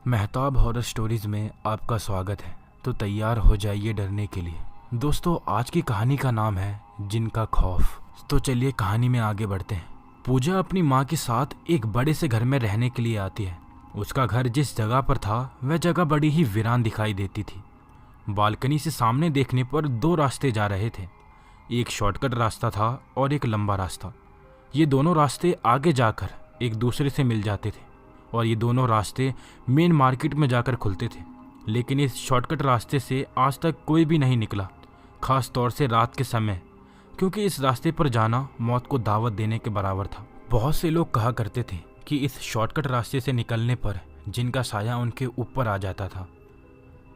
Mehtab horror stories में आपका स्वागत है। तो तैयार हो जाइए डरने के लिए। दोस्तों, आज की कहानी का नाम है जिन का खौफ। तो चलिए कहानी में आगे बढ़ते हैं। पूजा अपनी माँ के साथ एक बड़े से घर में रहने के लिए आती है। उसका घर जिस जगह पर था वह जगह बड़ी ही वीरान दिखाई देती थी। बालकनी से सामने देखने पर दो रास्ते जा रहे थे। एक शॉर्टकट रास्ता था और एक लंबा रास्ता। ये दोनों रास्ते आगे जाकर एक दूसरे से मिल जाते थे और ये दोनों रास्ते मेन मार्केट में जाकर खुलते थे। लेकिन इस शॉर्टकट रास्ते से आज तक कोई भी नहीं निकला, खास तौर से रात के समय, क्योंकि इस रास्ते पर जाना मौत को दावत देने के बराबर था। बहुत से लोग कहा करते थे कि इस शॉर्टकट रास्ते से निकलने पर जिनका साया उनके ऊपर आ जाता था।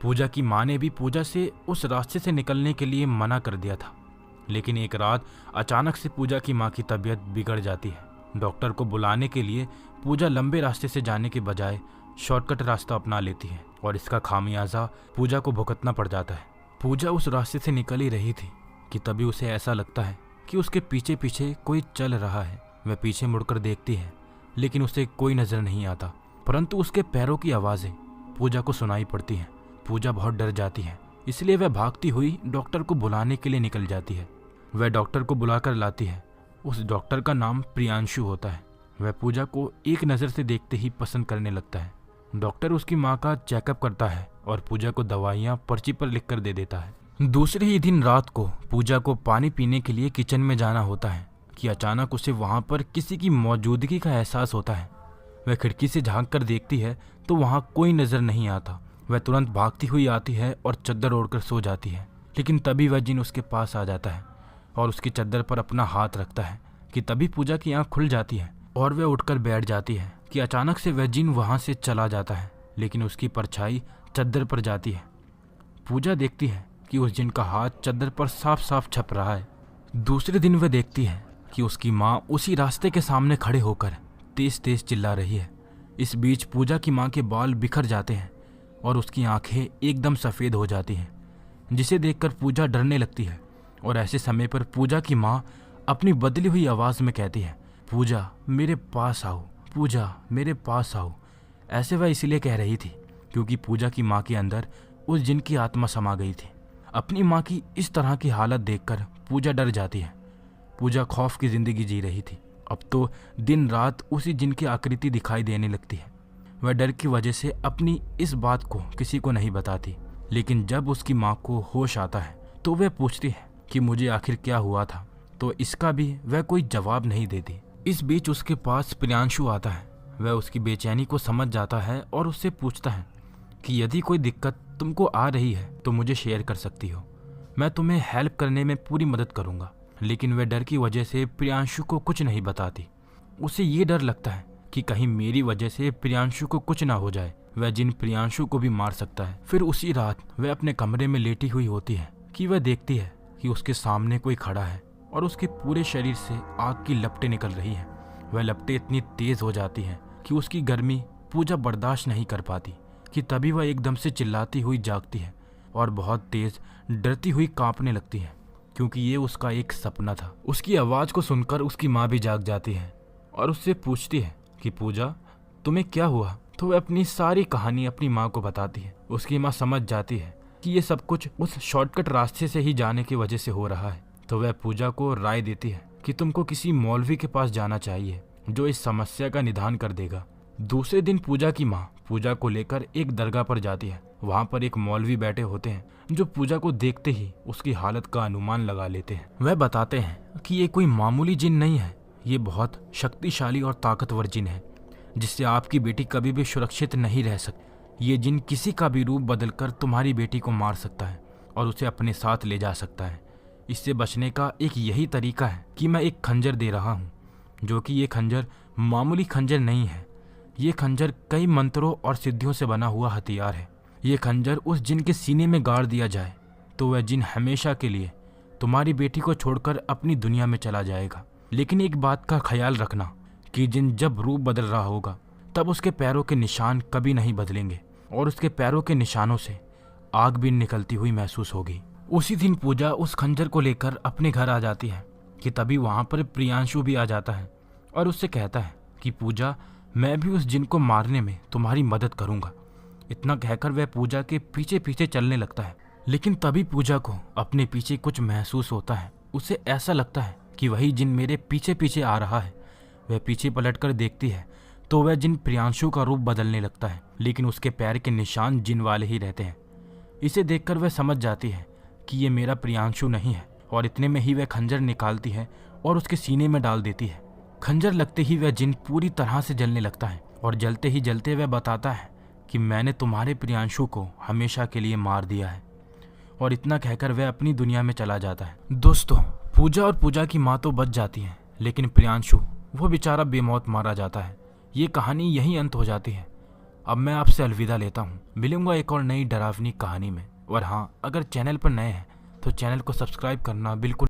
पूजा की माँ ने भी पूजा से उस रास्ते से निकलने के लिए मना कर दिया था। लेकिन एक रात अचानक से पूजा की माँ की तबीयत बिगड़ जाती है। डॉक्टर को बुलाने के लिए पूजा लंबे रास्ते से जाने के बजाय शॉर्टकट रास्ता अपना लेती है और इसका खामियाजा पूजा को भुगतना पड़ जाता है। पूजा उस रास्ते से निकल ही रही थी कि तभी उसे ऐसा लगता है कि उसके पीछे पीछे कोई चल रहा है। वह पीछे मुड़कर देखती है लेकिन उसे कोई नजर नहीं आता, परंतु उसके पैरों की आवाज़ें पूजा को सुनाई पड़ती हैं। पूजा बहुत डर जाती है, इसलिए वह भागती हुई डॉक्टर को बुलाने के लिए निकल जाती है। वह डॉक्टर को बुलाकर लाती है। उस डॉक्टर का नाम प्रियांशु होता है। वह पूजा को एक नज़र से देखते ही पसंद करने लगता है। डॉक्टर उसकी माँ का चेकअप करता है और पूजा को दवाइयाँ पर्ची पर लिख कर दे देता है। दूसरे ही दिन रात को पूजा को पानी पीने के लिए किचन में जाना होता है कि अचानक उसे वहाँ पर किसी की मौजूदगी का एहसास होता है। वह खिड़की से झांक कर देखती है तो वहाँ कोई नज़र नहीं आता। वह तुरंत भागती हुई आती है और चद्दर ओढ़कर सो जाती है। लेकिन तभी वह जिन उसके पास आ जाता है और उसकी चद्दर पर अपना हाथ रखता है कि तभी पूजा की आंख खुल जाती है और वह उठकर बैठ जाती है कि अचानक से वह जिन वहाँ से चला जाता है, लेकिन उसकी परछाई चद्दर पर जाती है। पूजा देखती है कि उस जिन का हाथ चद्दर पर साफ साफ छप रहा है। दूसरे दिन वह देखती है कि उसकी माँ उसी रास्ते के सामने खड़े होकर तेज तेज चिल्ला रही है। इस बीच पूजा की माँ के बाल बिखर जाते हैं और उसकी आंखें एकदम सफ़ेद हो जाती हैं, जिसे देखकर पूजा डरने लगती है। और ऐसे समय पर पूजा की माँ अपनी बदली हुई आवाज़ में कहती है, पूजा मेरे पास आओ, पूजा मेरे पास आओ। ऐसे वह इसलिए कह रही थी क्योंकि पूजा की माँ के अंदर उस जिन की आत्मा समा गई थी। अपनी माँ की इस तरह की हालत देखकर पूजा डर जाती है। पूजा खौफ की ज़िंदगी जी रही थी। अब तो दिन रात उसी जिन की आकृति दिखाई देने लगती है। वह डर की वजह से अपनी इस बात को किसी को नहीं बताती। लेकिन जब उसकी माँ को होश आता है तो वह पूछती है कि मुझे आखिर क्या हुआ था, तो इसका भी वह कोई जवाब नहीं देती। इस बीच उसके पास प्रियांशु आता है। वह उसकी बेचैनी को समझ जाता है और उससे पूछता है कि यदि कोई दिक्कत तुमको आ रही है तो मुझे शेयर कर सकती हो, मैं तुम्हें हेल्प करने में पूरी मदद करूँगा। लेकिन वह डर की वजह से प्रियांशु को कुछ नहीं बताती। उसे ये डर लगता है कि कहीं मेरी वजह से प्रियांशु को कुछ ना हो जाए। वह जिन प्रियांशु को भी मार सकता है। फिर उसी रात वह अपने कमरे में लेटी हुई होती है कि वह देखती है कि उसके सामने कोई खड़ा है और उसके पूरे शरीर से आग की लपटें निकल रही हैं। वह लपटें इतनी तेज हो जाती हैं कि उसकी गर्मी पूजा बर्दाश्त नहीं कर पाती कि तभी वह एकदम से चिल्लाती हुई जागती है और बहुत तेज डरती हुई कांपने लगती है, क्योंकि ये उसका एक सपना था। उसकी आवाज़ को सुनकर उसकी माँ भी जाग जाती है और उससे पूछती है कि पूजा तुम्हें क्या हुआ। तो वह अपनी सारी कहानी अपनी माँ को बताती है। उसकी माँ समझ जाती है कि ये सब कुछ उस शॉर्टकट रास्ते से ही जाने की वजह से हो रहा है। तो वह पूजा को राय देती है कि तुमको किसी मौलवी के पास जाना चाहिए जो इस समस्या का निदान कर देगा। दूसरे दिन पूजा की माँ पूजा को लेकर एक दरगाह पर जाती है। वहाँ पर एक मौलवी बैठे होते हैं जो पूजा को देखते ही उसकी हालत का अनुमान लगा लेते हैं। वह बताते हैं कि ये कोई मामूली जिन नहीं है, ये बहुत शक्तिशाली और ताकतवर जिन है जिससे आपकी बेटी कभी भी सुरक्षित नहीं रह सकती। ये जिन किसी का भी रूप बदलकर तुम्हारी बेटी को मार सकता है और उसे अपने साथ ले जा सकता है। इससे बचने का एक यही तरीका है कि मैं एक खंजर दे रहा हूँ, जो कि ये खंजर मामूली खंजर नहीं है। ये खंजर कई मंत्रों और सिद्धियों से बना हुआ हथियार है। ये खंजर उस जिन के सीने में गाड़ दिया जाए तो वह जिन हमेशा के लिए तुम्हारी बेटी को छोड़कर अपनी दुनिया में चला जाएगा। लेकिन एक बात का ख्याल रखना कि जिन जब रूप बदल रहा होगा तब उसके पैरों के निशान कभी नहीं बदलेंगे और उसके पैरों के निशानों से आग भी निकलती हुई महसूस होगी। उसी दिन पूजा उस खंजर को लेकर अपने घर आ जाती है कि तभी वहाँ पर प्रियांशु भी आ जाता है और उससे कहता है कि पूजा मैं भी उस जिन को मारने में तुम्हारी मदद करूँगा इतना कहकर वह पूजा के पीछे पीछे चलने लगता है। लेकिन तभी पूजा को अपने पीछे कुछ महसूस होता है। उसे ऐसा लगता है कि वही जिन मेरे पीछे पीछे आ रहा है। वह पीछे पलटकर देखती है तो वह जिन प्रियांशु का रूप बदलने लगता है, लेकिन उसके पैर के निशान जिन वाले ही रहते हैं। इसे देखकर वह समझ जाती है कि ये मेरा प्रियांशु नहीं है, और इतने में ही वह खंजर निकालती है और उसके सीने में डाल देती है। खंजर लगते ही वह जिन पूरी तरह से जलने लगता है, और जलते ही जलते वह बताता है कि मैंने तुम्हारे प्रियांशु को हमेशा के लिए मार दिया है। और इतना कहकर वह अपनी दुनिया में चला जाता है। दोस्तों, पूजा और पूजा की माँ तो बच जाती है, लेकिन प्रियांशु वो बेचारा बेमौत मारा जाता है। ये कहानी यहीं अंत हो जाती है। अब मैं आपसे अलविदा लेता हूँ। मिलूंगा एक और नई डरावनी कहानी में। और हाँ, अगर चैनल पर नए हैं तो चैनल को सब्सक्राइब करना बिल्कुल